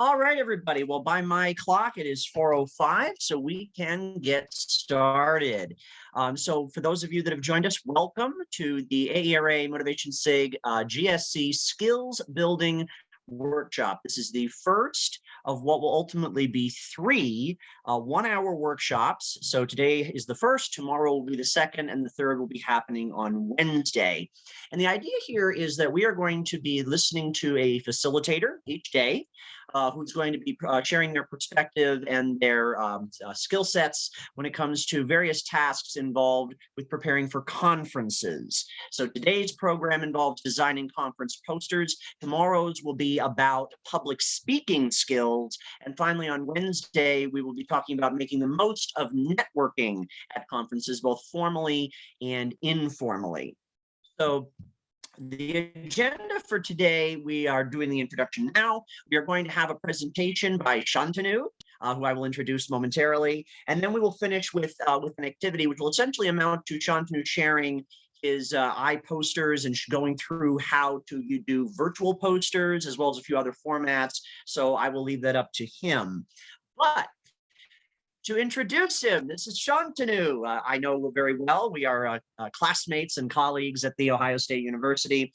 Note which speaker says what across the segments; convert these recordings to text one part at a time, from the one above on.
Speaker 1: All right, everybody. Well, by my clock, it is 4:05, so we can get started. So for those of you that have joined us, welcome to the AERA Motivation SIG GSC Skills Building Workshop. This is the first of what will ultimately be three 1-hour workshops. So today is the first, tomorrow will be the second, and the third will be happening on Wednesday. And the idea here is that we are going to be listening to a facilitator each day who's going to be sharing their perspective and their skill sets when it comes to various tasks involved with preparing for conferences. So today's program involves designing conference posters. Tomorrow's will be about public speaking skills. And finally, on Wednesday, we will be talking about making the most of networking at conferences, both formally and informally. So the agenda for today, we are doing the introduction now. We are going to have a presentation by Shantanu, who I will introduce momentarily. And then we will finish with an activity which will essentially amount to Shantanu sharing his iPosters and going through how to do virtual posters as well as a few other formats. So I will leave that up to him. But to introduce him, this is Shantanu. I know very well. We are classmates and colleagues at The Ohio State University.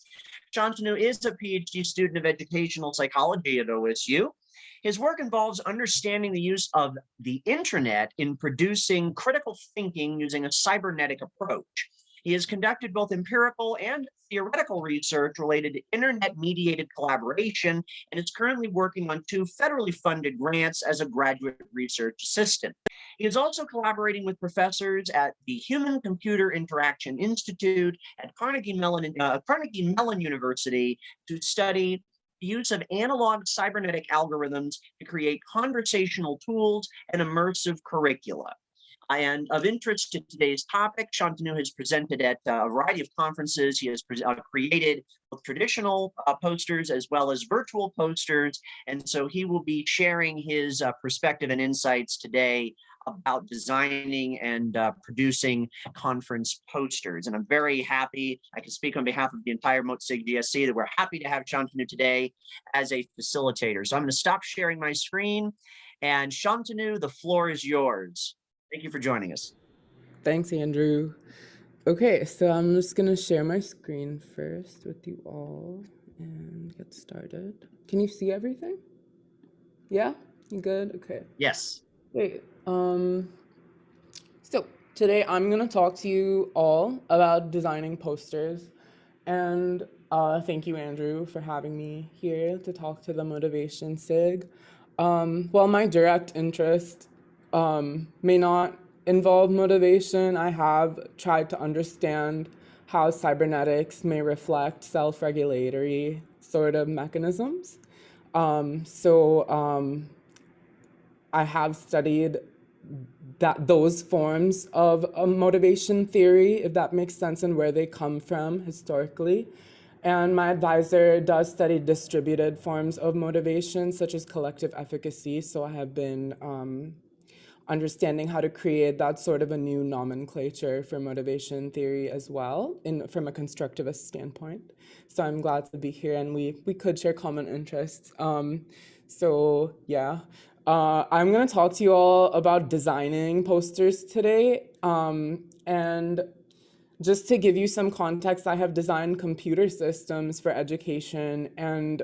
Speaker 1: Shantanu is a PhD student of educational psychology at OSU. His work involves understanding the use of the internet in producing critical thinking using a cybernetic approach. He has conducted both empirical and theoretical research related to internet-mediated collaboration and is currently working on 2 federally funded grants as a graduate research assistant. He is also collaborating with professors at the Human-Computer Interaction Institute at Carnegie Mellon University to study the use of analog cybernetic algorithms to create conversational tools and immersive curricula. And of interest to today's topic, Shantanu has presented at a variety of conferences. He has created both traditional posters as well as virtual posters. And so he will be sharing his perspective and insights today about designing and producing conference posters. And I'm very happy, I can speak on behalf of the entire MoTSIG GSC, that we're happy to have Shantanu today as a facilitator. So I'm going to stop sharing my screen. And Shantanu, the floor is yours. Thank you for joining us.
Speaker 2: Thanks, Andrew. Okay, so I'm just going to share my screen first with you all and get started. Can you see everything? Yeah? You good? Okay.
Speaker 1: Yes.
Speaker 2: Great. So today I'm going to talk to you all about designing posters. And thank you, Andrew, for having me here to talk to the Motivation SIG. While my direct interest may not involve motivation, I have tried to understand how cybernetics may reflect self-regulatory sort of mechanisms. I have studied those forms of motivation theory, if that makes sense, and where they come from historically. And my advisor does study distributed forms of motivation, such as collective efficacy. So I have been understanding how to create that sort of a new nomenclature for motivation theory as well, from a constructivist standpoint. So I'm glad to be here, and we could share common interests. I'm going to talk to you all about designing posters today. And just to give you some context, I have designed computer systems for education and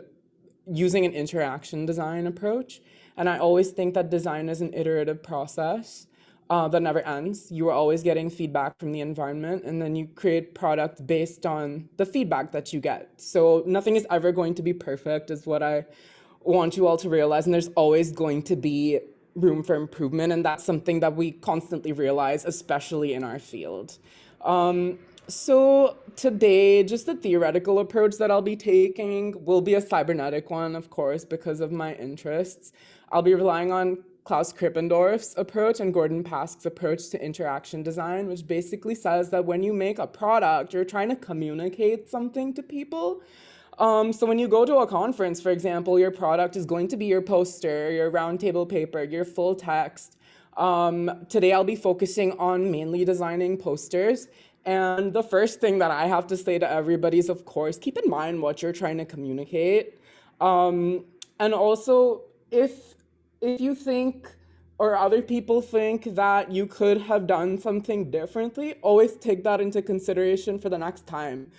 Speaker 2: using an interaction design approach. And I always think that design is an iterative process that never ends. You are always getting feedback from the environment, and then you create product based on the feedback that you get. So nothing is ever going to be perfect, is what I want you all to realize. And there's always going to be room for improvement. And that's something that we constantly realize, especially in our field. So today, just the theoretical approach that I'll be taking will be a cybernetic one, of course, because of my interests. I'll be relying on Klaus Krippendorf's approach and Gordon Pask's approach to interaction design, which basically says that when you make a product, you're trying to communicate something to people. So when you go to a conference, for example, your product is going to be your poster, your roundtable paper, your full text. Today I'll be focusing on mainly designing posters. And the first thing that I have to say to everybody is, of course, keep in mind what you're trying to communicate. And also if you think or other people think that you could have done something differently, always take that into consideration for the next time.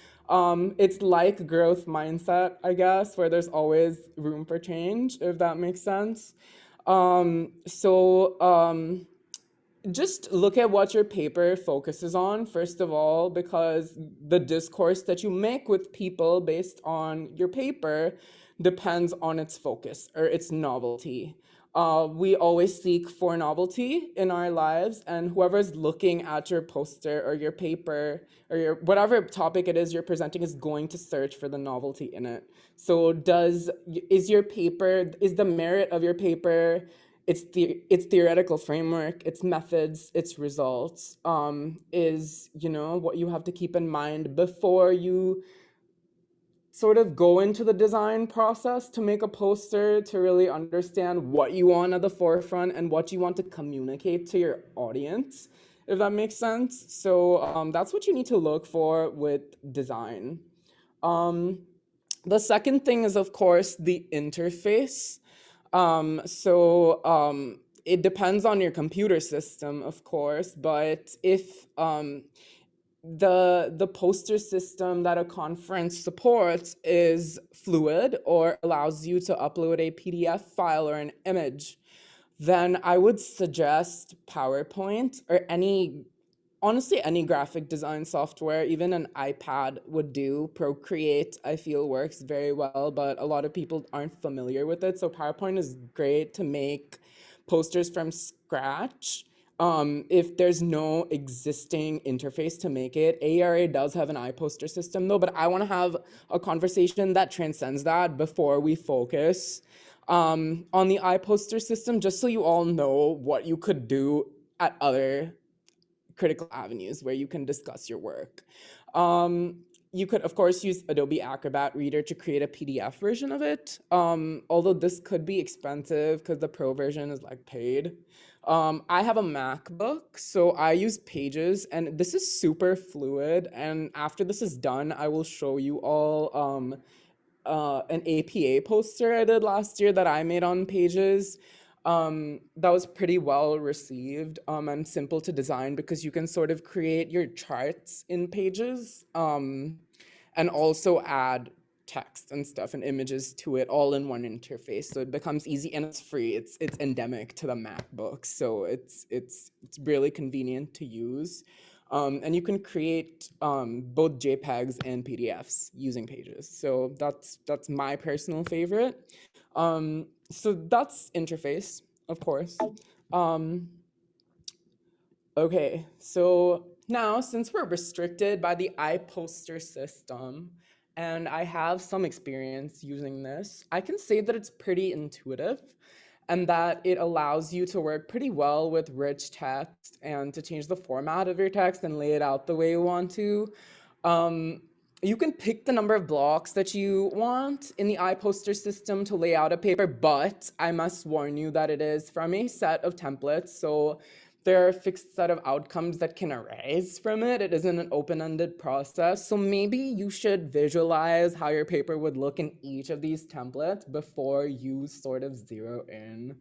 Speaker 2: It's like growth mindset, I guess, where there's always room for change, if that makes sense. Just look at what your paper focuses on, first of all, because the discourse that you make with people based on your paper depends on its focus or its novelty. We always seek for novelty in our lives, and whoever's looking at your poster or your paper or your whatever topic it is you're presenting is going to search for the novelty in it. So is the merit of your paper its theoretical framework, its methods, its results, is what you have to keep in mind before you sort of go into the design process to make a poster, to really understand what you want at the forefront and what you want to communicate to your audience, if that makes sense. So that's what you need to look for with design. The second thing is, of course, the interface. It depends on your computer system, of course, but if the poster system that a conference supports is fluid or allows you to upload a PDF file or an image, then I would suggest PowerPoint or honestly, any graphic design software, even an iPad would do. Procreate, I feel, works very well, but a lot of people aren't familiar with it. So PowerPoint is great to make posters from scratch. If there's no existing interface to make it, AERA does have an iPoster system though, but I want to have a conversation that transcends that before we focus on the iPoster system, just so you all know what you could do at other critical avenues where you can discuss your work. You could, of course, use Adobe Acrobat Reader to create a PDF version of it, although this could be expensive because the pro version is like paid. I have a MacBook, so I use Pages, and this is super fluid. And after this is done, I will show you all an APA poster I did last year that I made on Pages. That was pretty well received and simple to design because you can sort of create your charts in Pages and also add text and stuff and images to it all in one interface. So it becomes easy and it's free. It's endemic to the MacBook, so it's really convenient to use. And you can create both JPEGs and PDFs using Pages. So that's my personal favorite. So that's interface, of course. Okay, so now since we're restricted by the iPoster system, and I have some experience using this, I can say that it's pretty intuitive and that it allows you to work pretty well with rich text and to change the format of your text and lay it out the way you want to. You can pick the number of blocks that you want in the iPoster system to lay out a paper, but I must warn you that it is from a set of templates. So there are a fixed set of outcomes that can arise from it. It isn't an open-ended process. So maybe you should visualize how your paper would look in each of these templates before you sort of zero in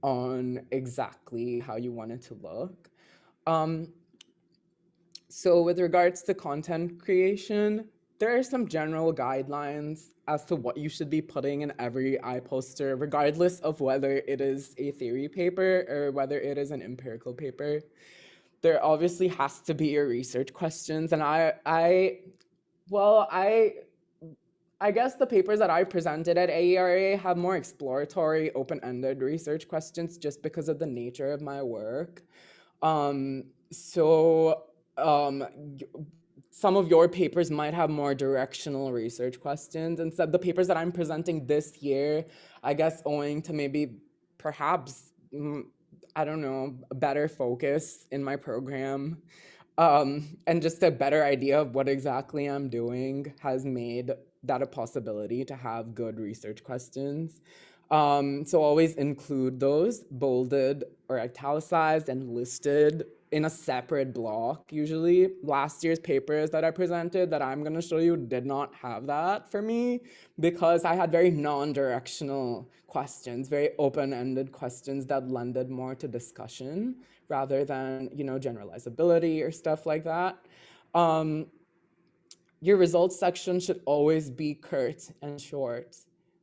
Speaker 2: on exactly how you want it to look. So with regards to content creation, there are some general guidelines as to what you should be putting in every iPoster, regardless of whether it is a theory paper or whether it is an empirical paper. There obviously has to be your research questions, and I guess the papers that I presented at AERA have more exploratory, open-ended research questions just because of the nature of my work. Some of your papers might have more directional research questions. And so the papers that I'm presenting this year, I guess owing to maybe perhaps, I don't know, a better focus in my program, and just a better idea of what exactly I'm doing has made that a possibility to have good research questions. So always include those bolded or italicized and listed in a separate block usually. Last year's papers that I presented that I'm going to show you did not have that for me because I had very non-directional questions, very open-ended questions that lended more to discussion rather than, you know, generalizability or stuff like that. Your results section should always be curt and short.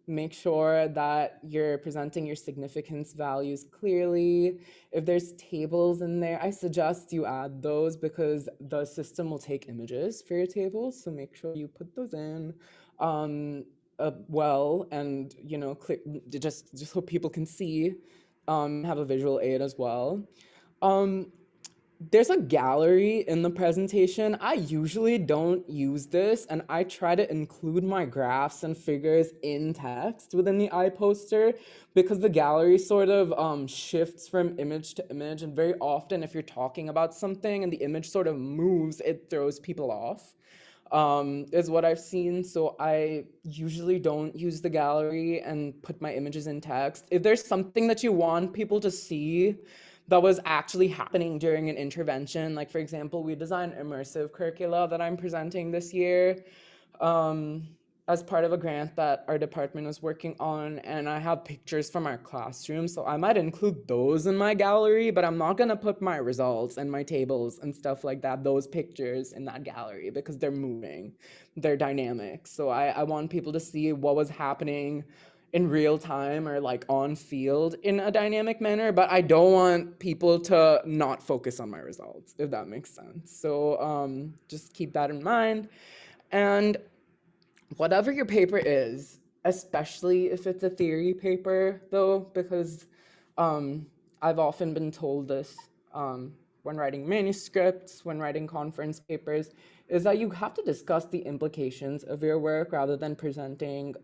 Speaker 2: Make sure that you're presenting your significance values clearly. If there's tables in there, I suggest you add those because the system will take images for your tables. So make sure you put those in well, and you know, just so people can see, have a visual aid as well. There's a gallery in the presentation. I usually don't use this, and I try to include my graphs and figures in text within the iPoster because the gallery sort of shifts from image to image, and very often if you're talking about something and the image sort of moves, it throws people off, is what I've seen. So I usually don't use the gallery and put my images in text. If there's something that you want people to see that was actually happening during an intervention. Like, for example, we designed immersive curricula that I'm presenting this year as part of a grant that our department was working on, and I have pictures from our classroom, so I might include those in my gallery, but I'm not gonna put my results and my tables and stuff like that, those pictures in that gallery, because they're moving, they're dynamic. So I want people to see what was happening in real time or like on field in a dynamic manner, but I don't want people to not focus on my results, if that makes sense. So just keep that in mind. And whatever your paper is, especially if it's a theory paper though, because I've often been told this when writing manuscripts, when writing conference papers, is that you have to discuss the implications of your work rather than presenting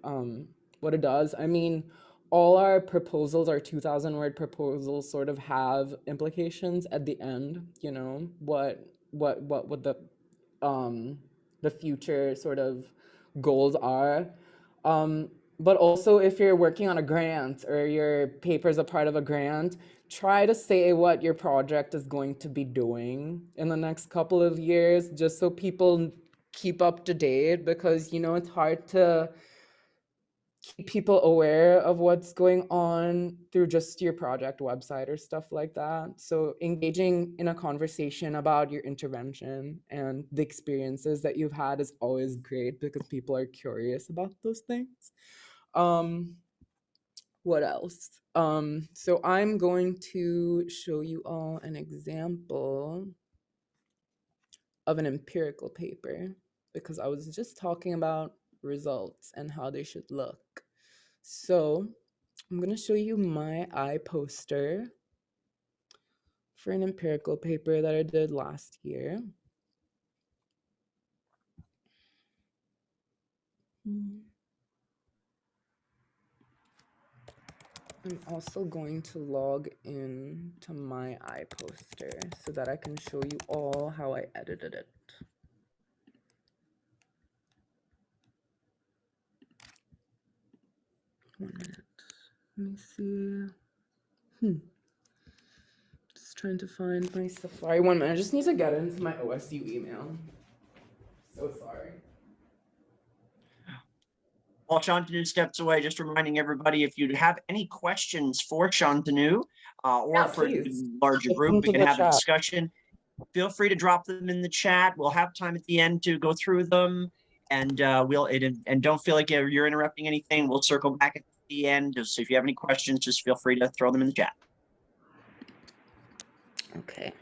Speaker 2: what it does. I mean, all our proposals, our 2,000-word proposals, sort of have implications at the end. You know, what the future sort of goals are. But also, if you're working on a grant or your paper is a part of a grant, try to say what your project is going to be doing in the next couple of years, just so people keep up to date, because you know it's hard to keep people aware of what's going on through just your project website or stuff like that. So engaging in a conversation about your intervention and the experiences that you've had is always great because people are curious about those things. What else? So I'm going to show you all an example of an empirical paper because I was just talking about results and how they should look. So I'm going to show you my iPoster for an empirical paper that I did last year. I'm also going to log in to my iPoster so that I can show you all how I edited it. One minute. Let me see. Just trying to find my Safari. 1 minute. I just need to get into my OSU email. So sorry.
Speaker 1: While Shantanu steps away, just reminding everybody, if you have any questions for Shantanu or for the larger group, we can have a discussion. Feel free to drop them in the chat. We'll have time at the end to go through them, and and don't feel like you're interrupting anything. We'll circle back at the end. So if you have any questions, just feel free to throw them in the chat.
Speaker 2: Okay,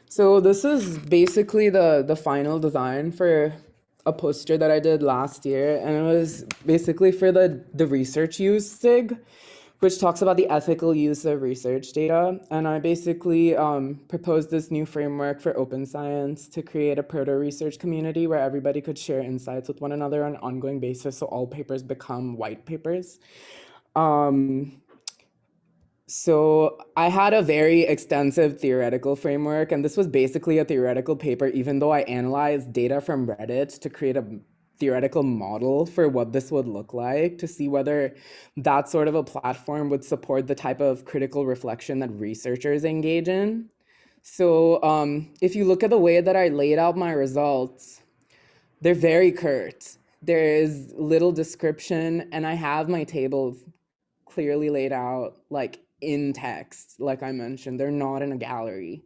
Speaker 2: so this is basically the final design for a poster that I did last year, and it was basically for the research use SIG, which talks about the ethical use of research data. And I basically proposed this new framework for open science to create a proto-research community where everybody could share insights with one another on an ongoing basis, so all papers become white papers. So I had a very extensive theoretical framework, and this was basically a theoretical paper, even though I analyzed data from Reddit to create a theoretical model for what this would look like to see whether that sort of a platform would support the type of critical reflection that researchers engage in. So if you look at the way that I laid out my results, they're very curt. There is little description, and I have my tables clearly laid out, like in text, like I mentioned. They're not in a gallery.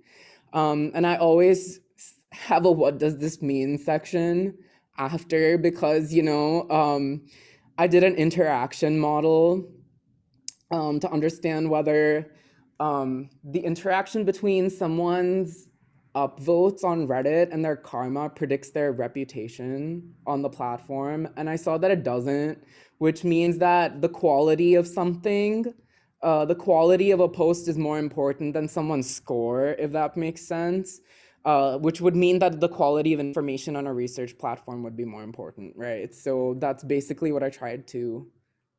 Speaker 2: And I always have a what does this mean section after, because, I did an interaction model to understand whether the interaction between someone's upvotes on Reddit and their karma predicts their reputation on the platform. And I saw that it doesn't, which means that the quality of something, the quality of a post is more important than someone's score, if that makes sense. Which would mean that the quality of information on a research platform would be more important, right? So that's basically what I tried to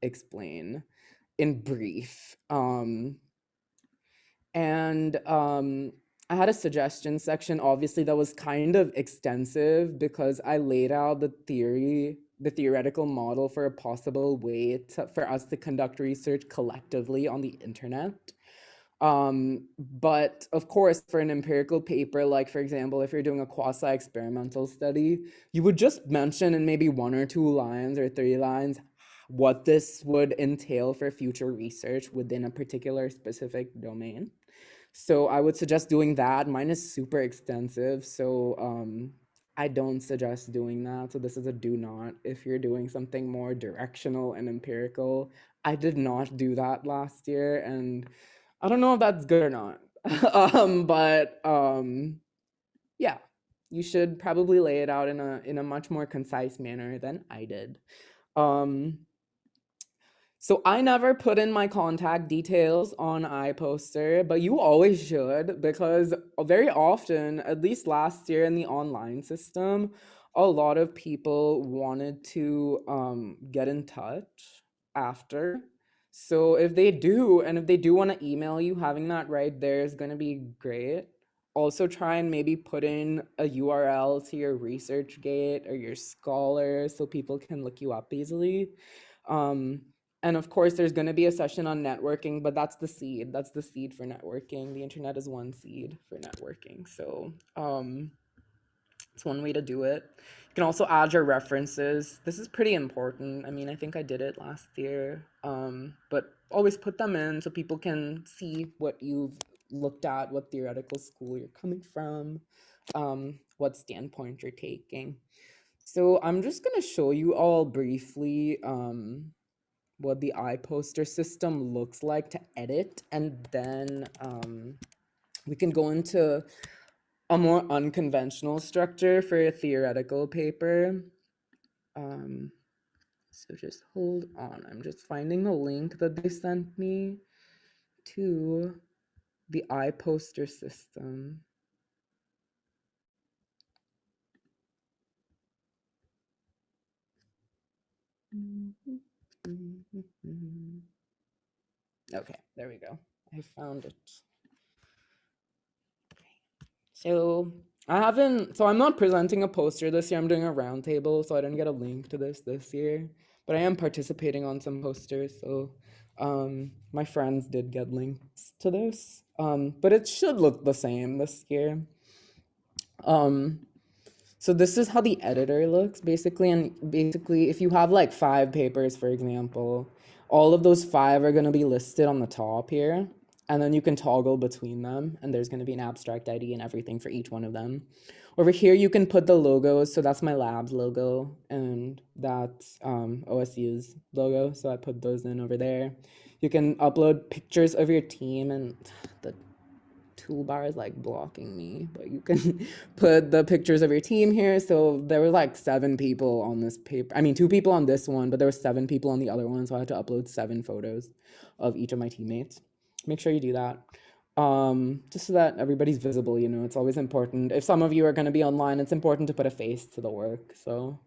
Speaker 2: explain in brief. I had a suggestion section, obviously, that was kind of extensive because I laid out the theoretical model for a possible way for us to conduct research collectively on the internet. But of course, for an empirical paper, like for example, if you're doing a quasi-experimental study, you would just mention in maybe 1 or 2 lines or 3 lines what this would entail for future research within a particular specific domain. So I would suggest doing that. Mine is super extensive, so I don't suggest doing that. So this is a do not if you're doing something more directional and empirical. I did not do that last year, and I don't know if that's good or not. But yeah, you should probably lay it out in a much more concise manner than I did. So I never put in my contact details on iPoster, but you always should, because very often, at least last year in the online system, a lot of people wanted to get in touch after. So if they do, and if they do want to email you, having that right there is going to be great. Also try and maybe put in a URL to your ResearchGate or your Scholar so people can look you up easily. And of course, there's going to be a session on networking, but that's the seed. That's the seed for networking. The internet is one seed for networking. So it's one way to do it. You can also add your references. This is pretty important. I mean, I think I did it last year, but always put them in so people can see what you've looked at, what theoretical school you're coming from, what standpoint you're taking. So I'm just going to show you all briefly what the iPoster system looks like to edit, and then we can go into a more unconventional structure for a theoretical paper. So just hold on. I'm just finding the link that they sent me to the iPoster system. Okay, there we go. I found it. So I'm not presenting a poster this year. I'm doing a roundtable, so I didn't get a link to this year. But I am participating on some posters, so my friends did get links to this. But it should look the same this year. So this is how the editor looks, basically. And basically, if you have like 5 papers, for example, all of those 5 are going to be listed on the top here. And then you can toggle between them. And there's going to be an abstract ID and everything for each one of them. Over here, you can put the logos. So that's my lab's logo. And that's OSU's logo. So I put those in over there. You can upload pictures of your team, and the toolbar is like blocking me, but you can put the pictures of your team here. So there were like 7 people on this paper. I mean, 2 people on this one, but there were 7 people on the other one. So I had to upload 7 photos of each of my teammates. Make sure you do that. Just so that everybody's visible, it's always important. If some of you are going to be online, it's important to put a face to the work. So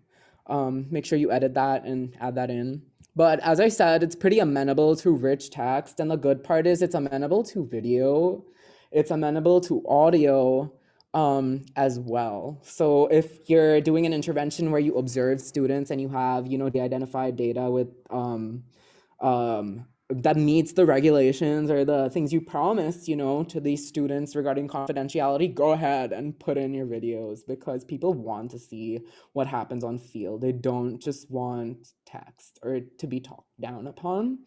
Speaker 2: make sure you edit that and add that in. But as I said, it's pretty amenable to rich text. And the good part is it's amenable to video. It's amenable to audio. as well. So if you're doing an intervention where you observe students and you have, de-identified data with that meets the regulations or the things you promised, to these students regarding confidentiality, go ahead and put in your videos because people want to see what happens on field. They don't just want text or to be talked down upon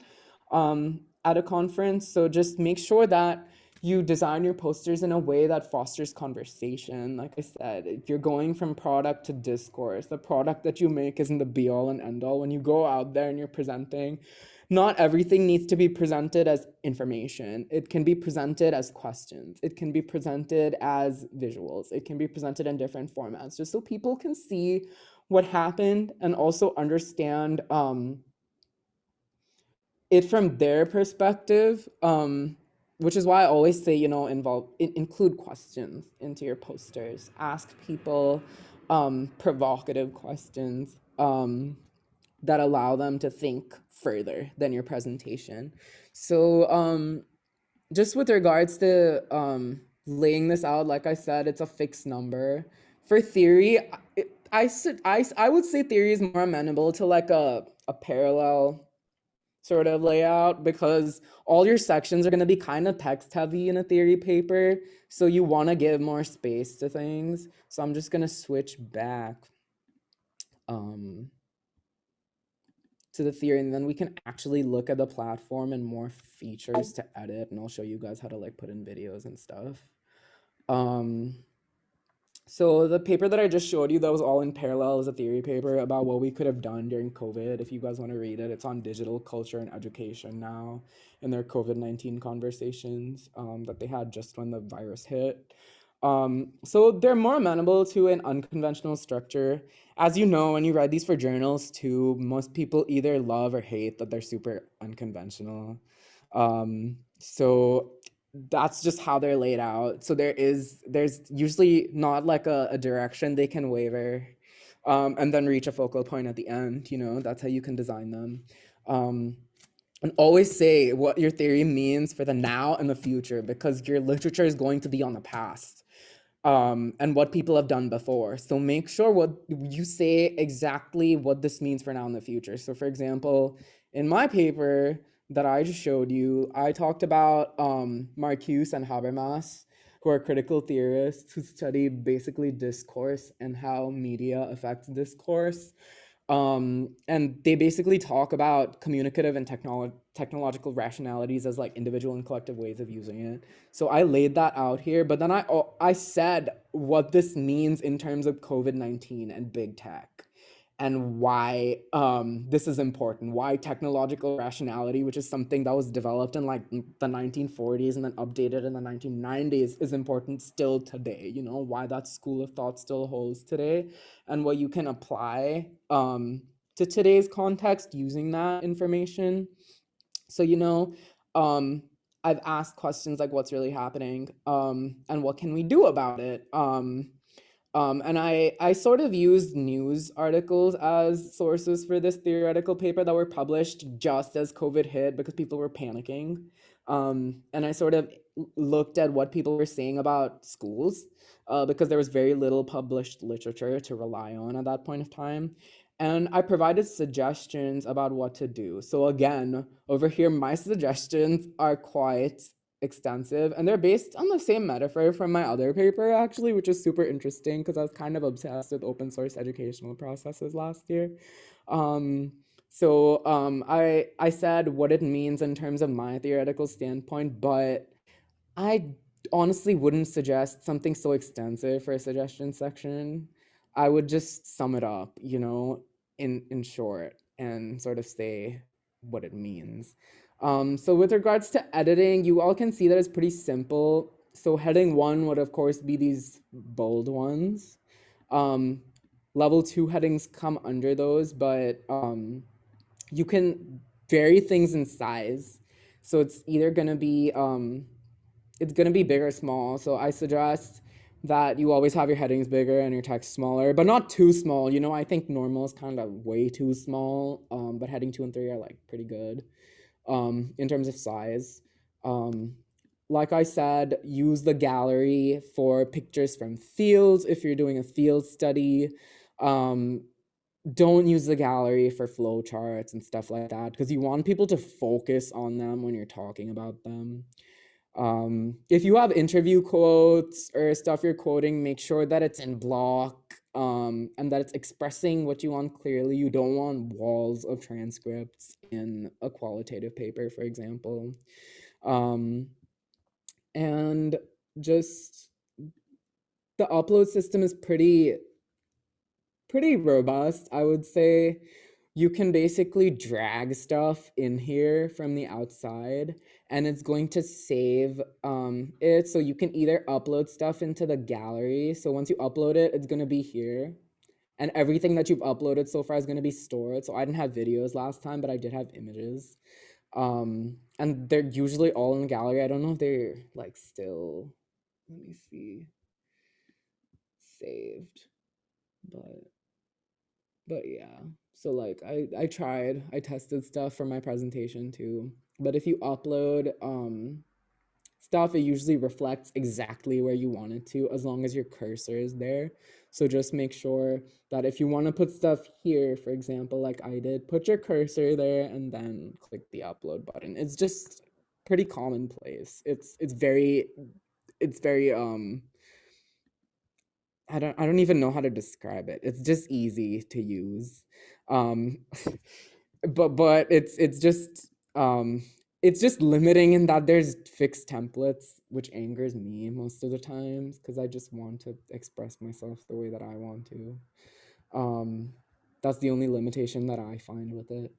Speaker 2: at a conference. So just make sure that you design your posters in a way that fosters conversation. Like I said, if you're going from product to discourse, the product that you make isn't the be all and end all. When you go out there and you're presenting, not everything needs to be presented as information. It can be presented as questions. It can be presented as visuals. It can be presented in different formats, just so people can see what happened and also understand it from their perspective, which is why I always say, include questions into your posters. Ask people provocative questions that allow them to think further than your presentation. So just with regards to laying this out, like I said, it's a fixed number. For theory, I would say theory is more amenable to like a parallel sort of layout because all your sections are going to be kind of text heavy in a theory paper. So you want to give more space to things. So I'm just going to switch back to the theory, and then we can actually look at the platform and more features to edit, and I'll show you guys how to like put in videos and stuff. So the paper that I just showed you that was all in parallel is a theory paper about what we could have done during COVID. If you guys want to read it, it's on digital culture and education now in their COVID-19 conversations that they had just when the virus hit. So they're more amenable to an unconventional structure. As you know, when you write these for journals too, most people either love or hate that they're super unconventional. So that's just how they're laid out. So there's usually not like a direction they can waver and then reach a focal point at the end. That's how you can design them. And always say what your theory means for the now and the future, because your literature is going to be on the past and what people have done before. So make sure what you say exactly what this means for now and the future. So for example, in my paper that I just showed you, I talked about Marcuse and Habermas, who are critical theorists who study basically discourse and how media affects discourse. And they basically talk about communicative and technological rationalities as like individual and collective ways of using it. So I laid that out here, but then I said what this means in terms of COVID-19 and big tech and why this is important, why technological rationality, which is something that was developed in like the 1940s and then updated in the 1990s, is important still today, why that school of thought still holds today and what you can apply to today's context using that information. So, I've asked questions like what's really happening and what can we do about it? And I sort of used news articles as sources for this theoretical paper that were published just as COVID hit because people were panicking. And I sort of looked at what people were saying about schools because there was very little published literature to rely on at that point of time. And I provided suggestions about what to do. So again, over here, my suggestions are quite extensive and they're based on the same metaphor from my other paper actually, which is super interesting because I was kind of obsessed with open source educational processes last year. I said what it means in terms of my theoretical standpoint, but I honestly wouldn't suggest something so extensive for a suggestion section. I would just sum it up, in short and sort of say what it means. So with regards to editing, you all can see that it's pretty simple. So heading 1 would of course be these bold ones. Level 2 headings come under those, but you can vary things in size. So it's either going to be big or small. So I suggest that you always have your headings bigger and your text smaller, but not too small. I think normal is kind of way too small, but heading 2 and 3 are like pretty good in terms of size. like I said, use the gallery for pictures from fields if you're doing a field study. Um, don't use the gallery for flowcharts and stuff like that because you want people to focus on them when you're talking about them. If you have interview quotes or stuff you're quoting, make sure that it's in block, and that it's expressing what you want clearly. You don't want walls of transcripts in a qualitative paper, for example. Um, and just the upload system is pretty robust, I would say. You can basically drag stuff in here from the outside and it's going to save it. So you can either upload stuff into the gallery. So once you upload it, it's going to be here. And everything that you've uploaded so far is going to be stored. So I didn't have videos last time, but I did have images. And they're usually all in the gallery. I don't know if they're like still, let me see, saved, but yeah. So like I tested stuff for my presentation too. But if you upload stuff, it usually reflects exactly where you want it to as long as your cursor is there. So just make sure that if you want to put stuff here, for example, like I did, put your cursor there and then click the upload button. It's just pretty commonplace. It's very I don't even know how to describe it. It's just easy to use. Um but it's just limiting in that there's fixed templates, which angers me most of the times because I just want to express myself the way that I want to. Um that's the only limitation that I find with it.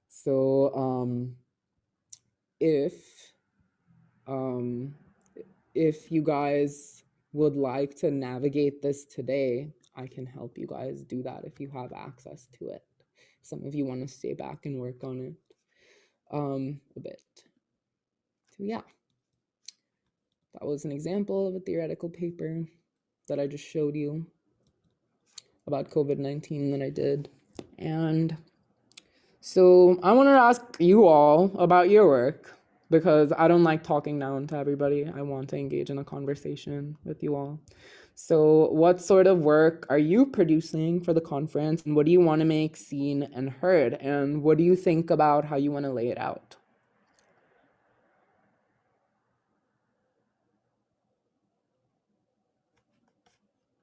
Speaker 2: So if um if you guys would like to navigate this today, I can help you guys do that if you have access to it. Some of you want to stay back and work on it a bit. So yeah, that was an example of a theoretical paper that I just showed you about COVID-19 that I did. And so I wanted to ask you all about your work because I don't like talking down to everybody. I want to engage in a conversation with you all. So what sort of work are you producing for the conference and what do you want to make seen and heard? And what do you think about how you want to lay it out?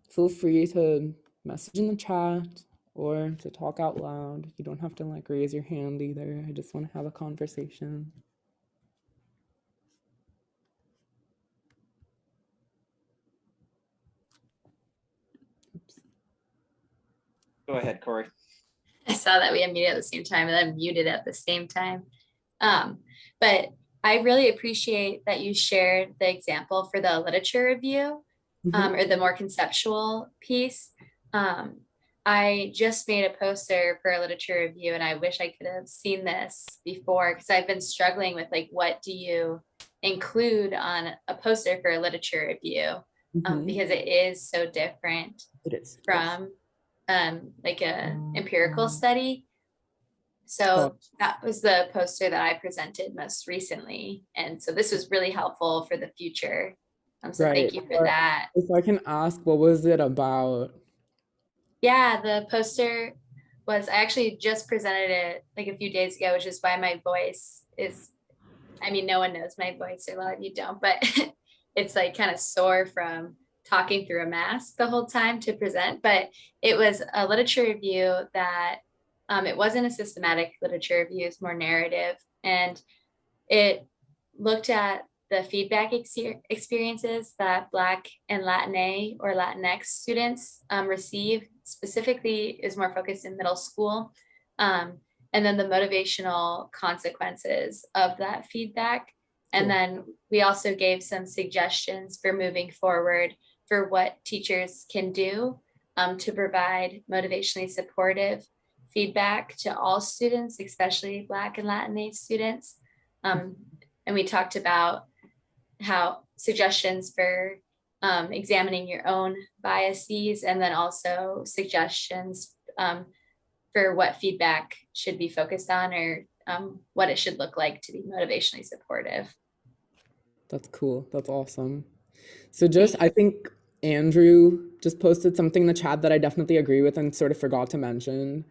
Speaker 2: Feel free to message in the chat or to talk out loud. You don't have to like raise your hand either. I just want to have a conversation. Oops.
Speaker 1: Go ahead, Corey.
Speaker 3: I saw that we unmuted at the same time and then muted at the same time. But I really appreciate that you shared the example for the literature review, or the more conceptual piece. I just made a poster for a literature review and I wish I could have seen this before because I've been struggling with like, what do you include on a poster for a literature review? Because it is so different from like a empirical study. So that was the poster that I presented most recently. And so this was really helpful for the future. So thank you for that.
Speaker 2: If I can ask, what was it about?
Speaker 3: Yeah, the poster was, I actually just presented it like a few days ago, which is why my voice is, I mean, no one knows my voice, or a lot of you don't, but it's like kind of sore from talking through a mask the whole time to present. But it was a literature review that it wasn't a systematic literature review, it's more narrative. And it looked at the feedback experiences that Black and Latina or Latinx students receive. Specifically is more focused in middle school. And then the motivational consequences of that feedback. And then we also gave some suggestions for moving forward for what teachers can do to provide motivationally supportive feedback to all students, especially Black and Latinx students. And we talked about how suggestions for examining your own biases, and then also suggestions for what feedback should be focused on, or what it should look like to be motivationally supportive.
Speaker 2: That's cool. That's awesome. So I think Andrew just posted something in the chat that I definitely agree with and sort of forgot to mention.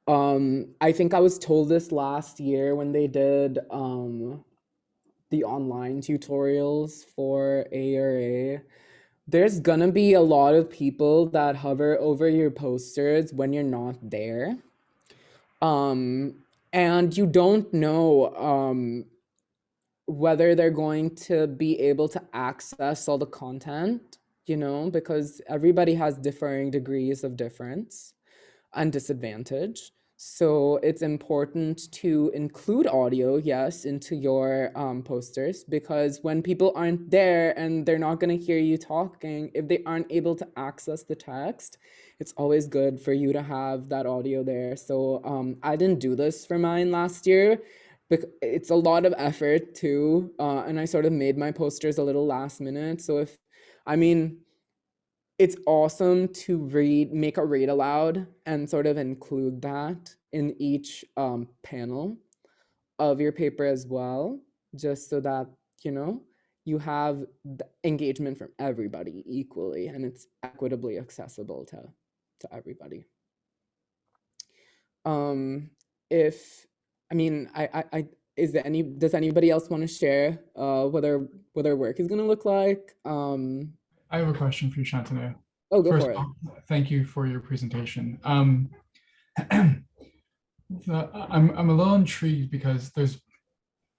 Speaker 2: I think I was told this last year when they did the online tutorials for ARA. There's gonna be a lot of people that hover over your posters when you're not there. And you don't know whether they're going to be able to access all the content, because everybody has differing degrees of difference and disadvantage. So it's important to include audio, yes, into your posters, because when people aren't there and they're not going to hear you talking, if they aren't able to access the text, it's always good for you to have that audio there. So I didn't do this for mine last year. It's a lot of effort too, and I sort of made my posters a little last minute. So I mean, it's awesome to make a read aloud and sort of include that in each panel of your paper as well, just so that, you have the engagement from everybody equally and it's equitably accessible to everybody. If, I mean, does anybody else want to share what their work is going to look like?
Speaker 4: I have a question for you, Shantanu.
Speaker 2: Oh, go
Speaker 4: First
Speaker 2: for it.
Speaker 4: of all, thank you for your presentation. I'm a little intrigued because there's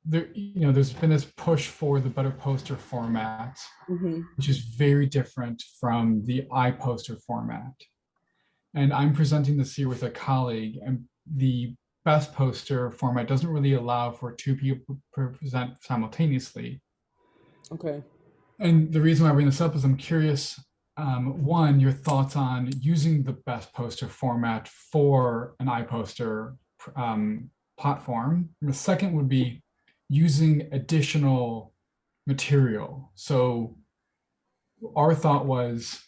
Speaker 4: been this push for the better poster format, which is very different from the iPoster format. And I'm presenting this here with a colleague, and the best poster format doesn't really allow for two people to present simultaneously.
Speaker 2: Okay.
Speaker 4: And the reason why I bring this up is I'm curious, one, your thoughts on using the best poster format for an iPoster platform. And the second would be using additional material. So our thought was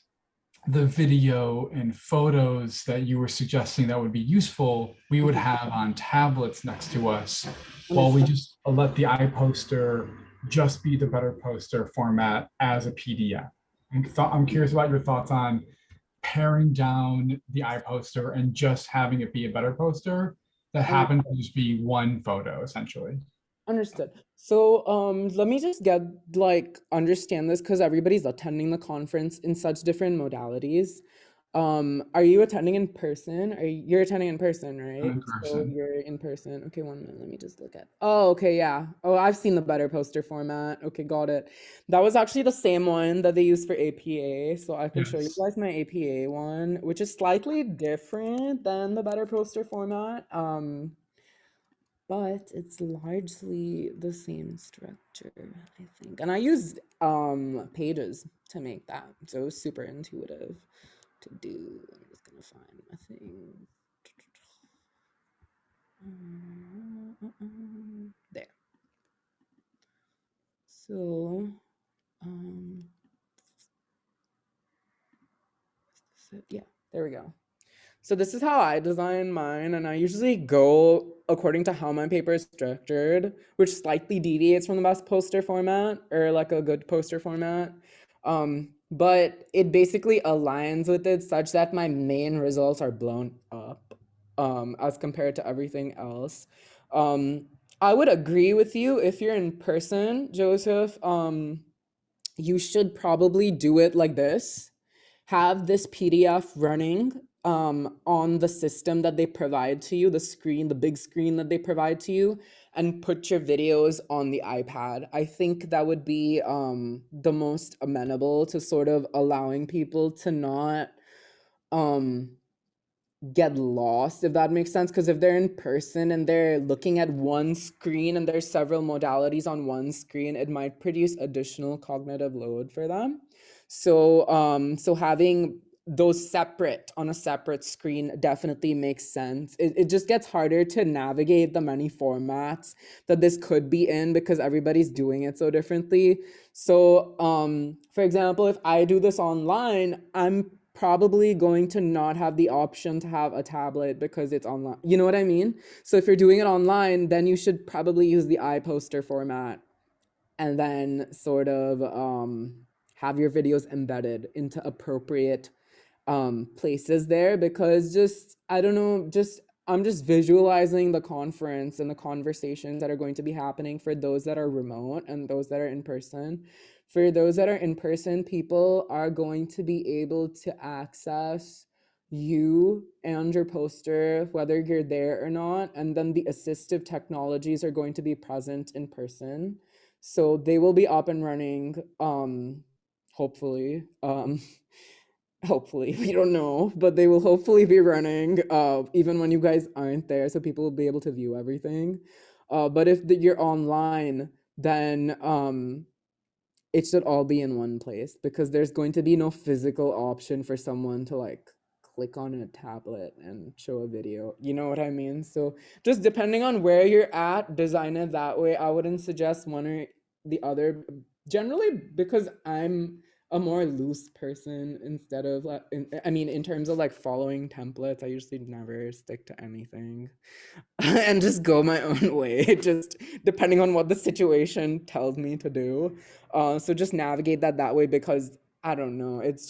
Speaker 4: the video and photos that you were suggesting that would be useful, we would have on tablets next to us, while we just let the iPoster just be the better poster format as a PDF. I'm curious about your thoughts on paring down the iPoster and just having it be a better poster that happens to just be one photo, essentially.
Speaker 2: Understood. So let me just understand this, because everybody's attending the conference in such different modalities. Are you attending in person? You're attending in person, right?
Speaker 4: In person.
Speaker 2: So you're in person. Okay, 1 minute. Let me just look at. Oh, okay, yeah. Oh, I've seen the better poster format. Okay, got it. That was actually the same one that they use for APA. So I can show you guys my APA one, which is slightly different than the better poster format. But it's largely the same structure, I think. And I used pages to make that. So it was super intuitive to do. I'm just gonna find my thing. There. So yeah, there we go. So this is how I design mine, and I usually go according to how my paper is structured, which slightly deviates from the best poster format, or like a good poster format. But it basically aligns with it such that my main results are blown up as compared to everything else. I would agree with you if you're in person, Joseph. You should probably do it like this. Have this PDF running on the system that they provide to you, the big screen that they provide to you, and put your videos on the iPad. I think that would be the most amenable to sort of allowing people to not get lost, if that makes sense. Because if they're in person and they're looking at one screen and there's several modalities on one screen, it might produce additional cognitive load for them. So so having those separate on a separate screen definitely makes sense. It just gets harder to navigate the many formats that this could be in, because everybody's doing it so differently. So for example, if I do this online, I'm probably going to not have the option to have a tablet because it's online. You know what I mean? So if you're doing it online, then you should probably use the iPoster format and then sort of have your videos embedded into appropriate places there, because just, I don't know, just I'm just visualizing the conference and the conversations that are going to be happening for those that are remote and those that are in person. For those that are in person, people are going to be able to access you and your poster, whether you're there or not. And then the assistive technologies are going to be present in person. So they will be up and running, hopefully. Hopefully, we don't know, but they will hopefully be running even when you guys aren't there, so people will be able to view everything. But if you're online, then it should all be in one place, because there's going to be no physical option for someone to like click on a tablet and show a video. You know what I mean? So just depending on where you're at, design it that way. I wouldn't suggest one or the other, generally, because I'm a more loose person instead of like, I mean, in terms of like following templates, I usually never stick to anything and just go my own way, just depending on what the situation tells me to do. So just navigate that way, because I don't know, it's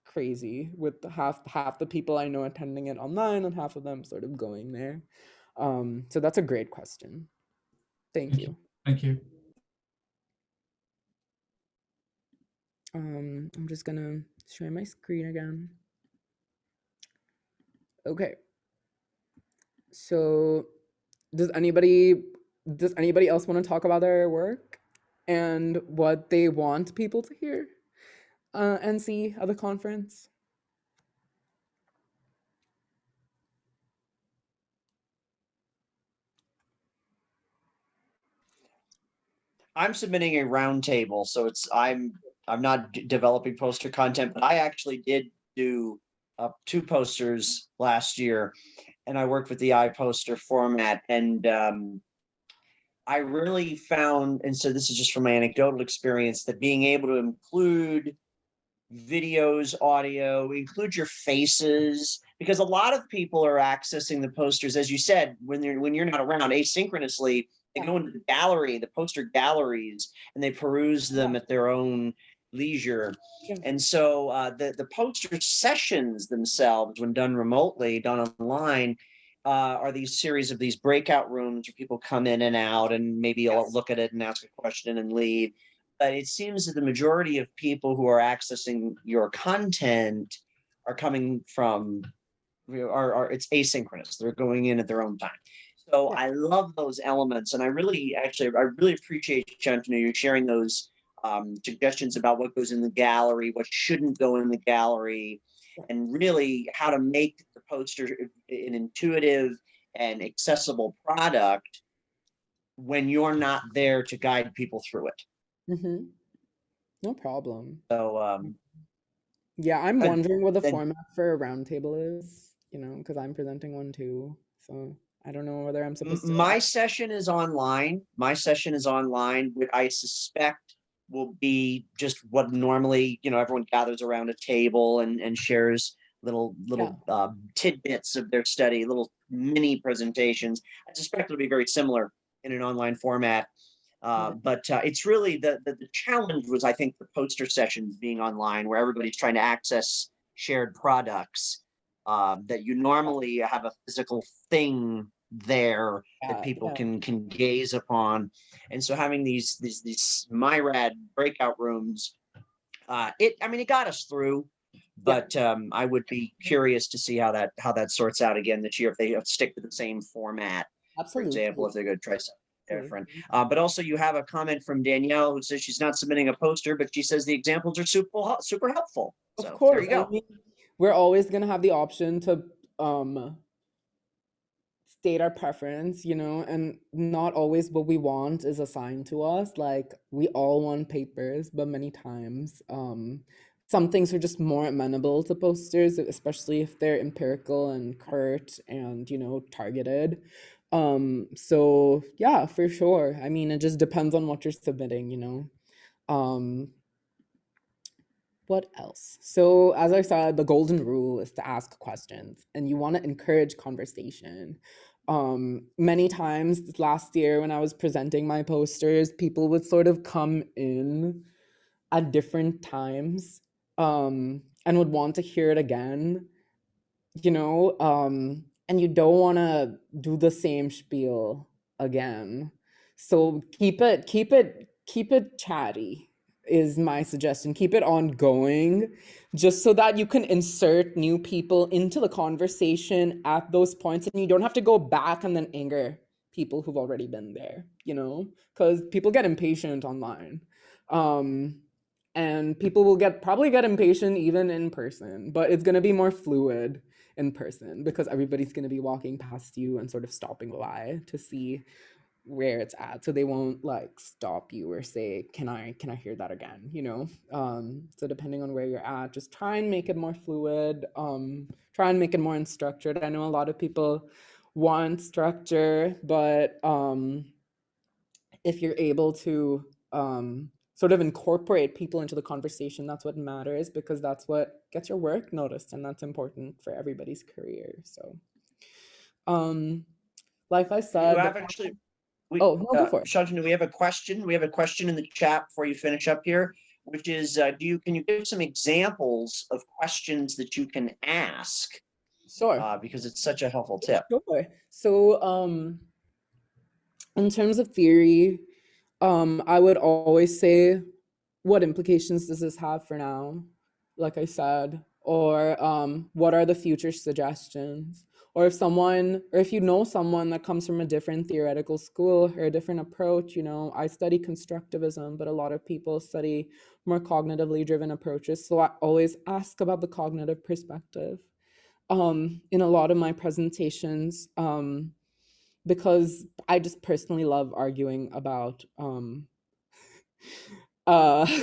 Speaker 2: crazy with half the people I know attending it online and half of them sort of going there. So that's a great question. Thank you.
Speaker 4: Thank you.
Speaker 2: I'm just gonna share my screen again. Okay. So does anybody else want to talk about their work and what they want people to hear and see at the conference?
Speaker 1: I'm submitting a roundtable, so I'm not developing poster content, but I actually did do 2 posters last year, and I worked with the iPoster format, and I really found, and so this is just from my anecdotal experience, that being able to include videos, audio, include your faces, because a lot of people are accessing the posters, as you said, when you're not around asynchronously. They go into the gallery, the poster galleries, and they peruse them at their own leisure.
Speaker 2: Yeah.
Speaker 1: And so the poster sessions themselves, when done remotely, done online, are these series of these breakout rooms where people come in and out, and maybe you'll look at it and ask a question and leave. But it seems that the majority of people who are accessing your content are coming from, are it's asynchronous. They're going in at their own time. So
Speaker 2: Yeah.
Speaker 1: I love those elements, and I really appreciate, Shantanu, you sharing those suggestions about what goes in the gallery, what shouldn't go in the gallery, and really how to make the poster an intuitive and accessible product when you're not there to guide people through it.
Speaker 2: Mm-hmm. No problem.
Speaker 1: So
Speaker 2: Yeah, I'm
Speaker 1: Good.
Speaker 2: wondering what the
Speaker 1: Then
Speaker 2: format for a roundtable is, because I'm presenting one too. So I don't know whether I'm supposed to.
Speaker 1: my session is online. My session is online, which I suspect will be just what normally, everyone gathers around a table and shares little tidbits of their study, little mini presentations. I suspect it'll be very similar in an online format. But it's really the challenge was, I think, the poster sessions being online, where everybody's trying to access shared products, that you normally have a physical thing there that people can gaze upon. And so having these myrad breakout rooms, it got us through. But I would be curious to see how that sorts out again this year, if they stick to the same format. For example, if they're going to try something different. But also, you have a comment from Danielle, who says she's not submitting a poster, but she says the examples are super helpful. So
Speaker 2: Of course,
Speaker 1: there you go.
Speaker 2: I mean, we're always gonna have the option to state our preference, and not always what we want is assigned to us. Like, we all want papers, but many times some things are just more amenable to posters, especially if they're empirical and curt and targeted. So yeah, for sure. I mean, it just depends on what you're submitting. What else? So, as I said, the golden rule is to ask questions, and you want to encourage conversation. Many times last year when I was presenting my posters, people would sort of come in at different times and would want to hear it again, and you don't want to do the same spiel again. So keep it chatty is my suggestion. Keep it ongoing, just so that you can insert new people into the conversation at those points, and you don't have to go back and then anger people who've already been there, because people get impatient online. And people will probably get impatient even in person, but it's going to be more fluid in person because everybody's going to be walking past you and sort of stopping by to see where it's at, so they won't like stop you or say, can I hear that again, so depending on where you're at, just try and make it more fluid, try and make it more unstructured. I know a lot of people want structure, but if you're able to sort of incorporate people into the conversation, that's what matters, because that's what gets your work noticed, and that's important for everybody's career. So like I said,
Speaker 1: You have actually,
Speaker 2: no, go for it.
Speaker 1: Shantanu, we have a question. We have a question in the chat before you finish up here, which is, can you give some examples of questions that you can ask?
Speaker 2: Sure.
Speaker 1: Because it's such a helpful tip.
Speaker 2: Sure. So in terms of theory, I would always say, what implications does this have for now? Like I said, or what are the future suggestions? Or if you know someone that comes from a different theoretical school or a different approach, I study constructivism, but a lot of people study more cognitively driven approaches. So I always ask about the cognitive perspective in a lot of my presentations, because I just personally love arguing about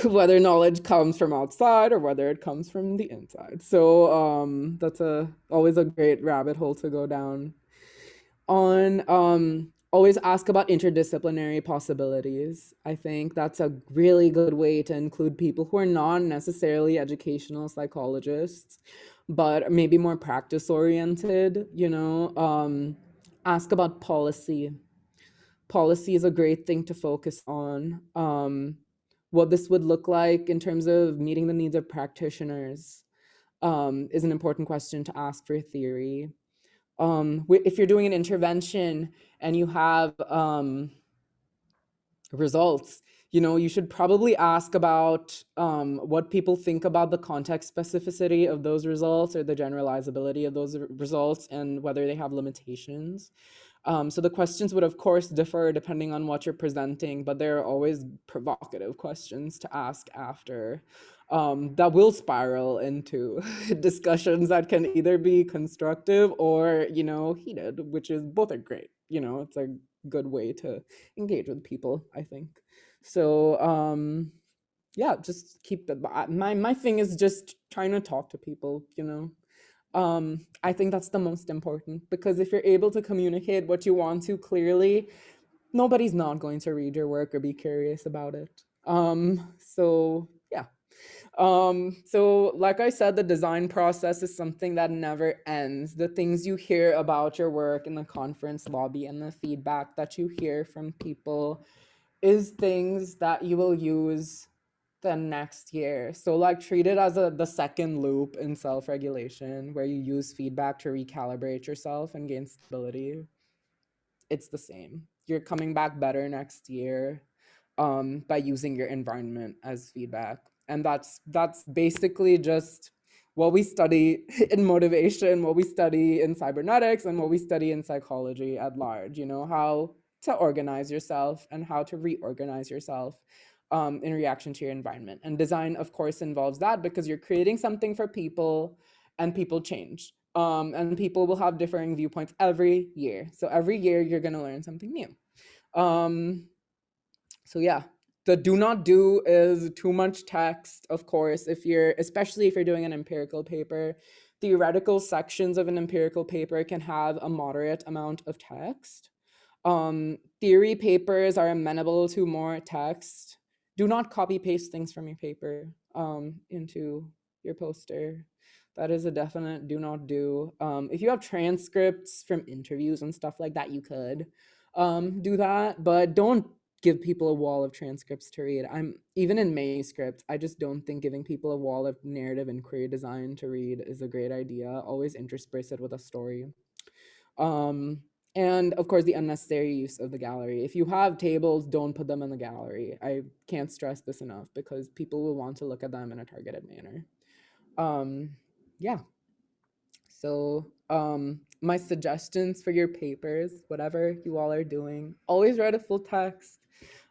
Speaker 2: whether knowledge comes from outside or whether it comes from the inside. So that's always a great rabbit hole to go down on. Always ask about interdisciplinary possibilities. I think that's a really good way to include people who are not necessarily educational psychologists, but maybe more practice oriented, ask about policy. Policy is a great thing to focus on. What this would look like in terms of meeting the needs of practitioners is an important question to ask for theory. If you're doing an intervention and you have results, you should probably ask about what people think about the context specificity of those results or the generalizability of those results and whether they have limitations. So the questions would, of course, differ depending on what you're presenting, but there are always provocative questions to ask after that will spiral into discussions that can either be constructive or, heated, which is both are great. It's a good way to engage with people, I think. So yeah, just keep my thing is just trying to talk to people, I think that's the most important, because if you're able to communicate what you want to clearly, nobody's not going to read your work or be curious about it. So yeah. So like I said, the design process is something that never ends. The things you hear about your work in the conference lobby and the feedback that you hear from people is things that you will use the next year. So like treat it as the second loop in self-regulation, where you use feedback to recalibrate yourself and gain stability. It's the same. You're coming back better next year by using your environment as feedback. And that's basically just what we study in motivation, what we study in cybernetics, and what we study in psychology at large, how to organize yourself and how to reorganize yourself in reaction to your environment. And design, of course, involves that, because you're creating something for people and people change. And people will have differing viewpoints every year. So every year you're going to learn something new. So yeah, the do not do is too much text, of course, especially if you're doing an empirical paper. Theoretical sections of an empirical paper can have a moderate amount of text. Theory papers are amenable to more text. Do not copy paste things from your paper into your poster. That is a definite do not do. If you have transcripts from interviews and stuff like that, you could do that, but don't give people a wall of transcripts to read. I'm even in manuscript, I just don't think giving people a wall of narrative and query design to read is a great idea. Always intersperse it with a story. And of course, the unnecessary use of the gallery. If you have tables, don't put them in the gallery. I can't stress this enough because people will want to look at them in a targeted manner. Yeah. So my suggestions for your papers, whatever you all are doing, always write a full text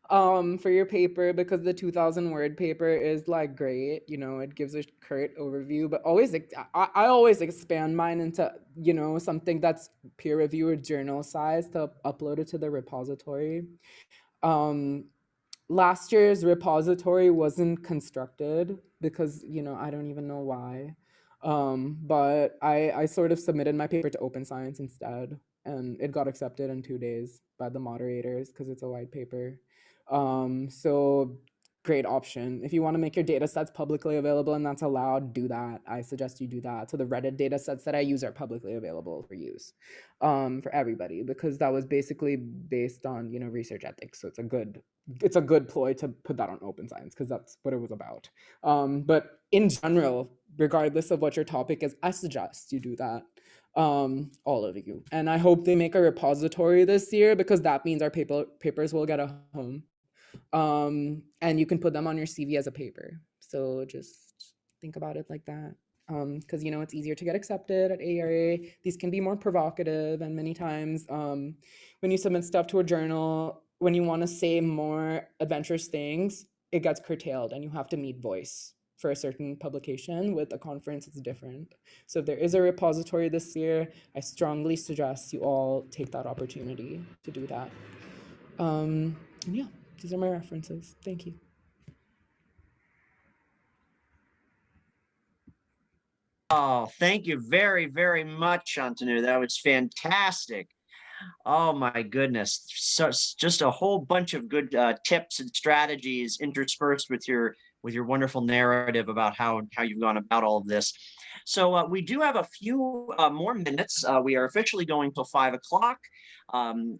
Speaker 2: for your paper, because the 2,000 word paper is like great, you know, it gives a curt overview, but always I always expand mine into, you know, something that's peer review or journal size to upload it to the repository. Last year's repository wasn't constructed because, you know, I don't even know why. But I sort of submitted my paper to Open Science instead, and it got accepted in 2 days by the moderators because it's a white paper. So great option. If you want to make your data sets publicly available and that's allowed, do that. I suggest you do that. So the Reddit data sets that I use are publicly available for use for everybody, because that was basically based on, you know, research ethics. So it's a good ploy to put that on Open Science because that's what it was about. But in general, regardless of what your topic is, I suggest you do that, all of you. And I hope they make a repository this year, because that means our papers will get a home. And you can put them on your CV as a paper. So just think about it like that. Because, you know, it's easier to get accepted at ARA. These can be more provocative, and many times when you submit stuff to a journal, when you want to say more adventurous things, it gets curtailed and you have to meet voice for a certain publication. With a conference, it's different. So if there is a repository this year, I strongly suggest you all take that opportunity to do that. And yeah, these are my references. Thank you.
Speaker 1: Oh, thank you very, very much, Shantanu. That was fantastic. Oh my goodness. So just a whole bunch of good tips and strategies interspersed with your wonderful narrative about how you've gone about all of this. So we do have a few more minutes. We are officially going till 5 o'clock.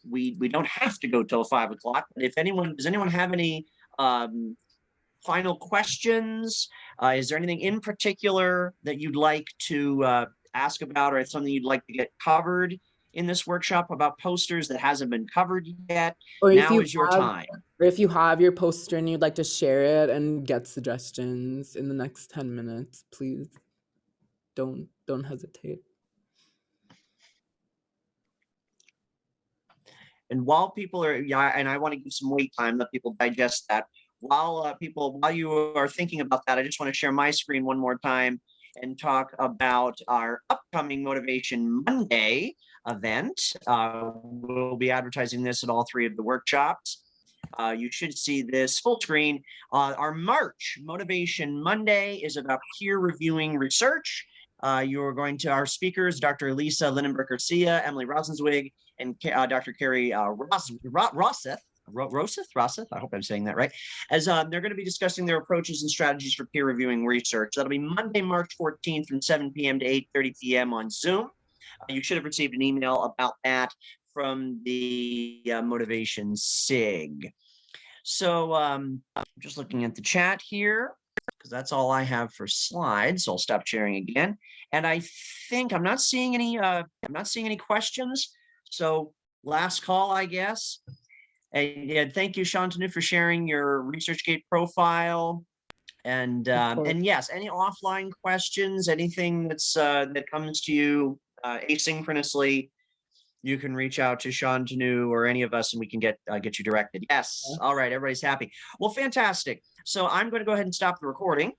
Speaker 1: We don't have to go till 5 o'clock, but if anyone, does anyone have any final questions? Is there anything in particular that you'd like to ask about, or something you'd like to get covered in this workshop about posters that hasn't been covered yet?
Speaker 2: Or
Speaker 1: now is your time.
Speaker 2: Or if you have your poster and you'd like to share it and get suggestions in the next 10 minutes, please don't hesitate.
Speaker 1: And while people are, yeah, and I want to give some wait time, let people digest that. While you are thinking about that, I just want to share my screen one more time and talk about our upcoming Motivation Monday event. We'll be advertising this at all 3 of the workshops. You should see this full screen. Our March Motivation Monday is about peer reviewing research. You're going to, our speakers, Dr. Lisa Lindenberg-Garcia, Emily Rosenzweig, and Dr. Carrie Rosseth, I hope I'm saying that right, as they're going to be discussing their approaches and strategies for peer reviewing research. That'll be Monday, March 14th from 7 p.m. to 8:30 p.m. on Zoom. You should have received an email about that from the Motivation SIG. So I'm just looking at the chat here, because that's all I have for slides. So I'll stop sharing again. And I think I'm not seeing any questions. So last call, I guess. And thank you, Shantanu, for sharing your ResearchGate profile. And yes, any offline questions, anything that's that comes to you asynchronously, you can reach out to Shantanu or any of us and we can get you directed. Yes. All right. Everybody's happy. Well, fantastic. So I'm going to go ahead and stop the recording.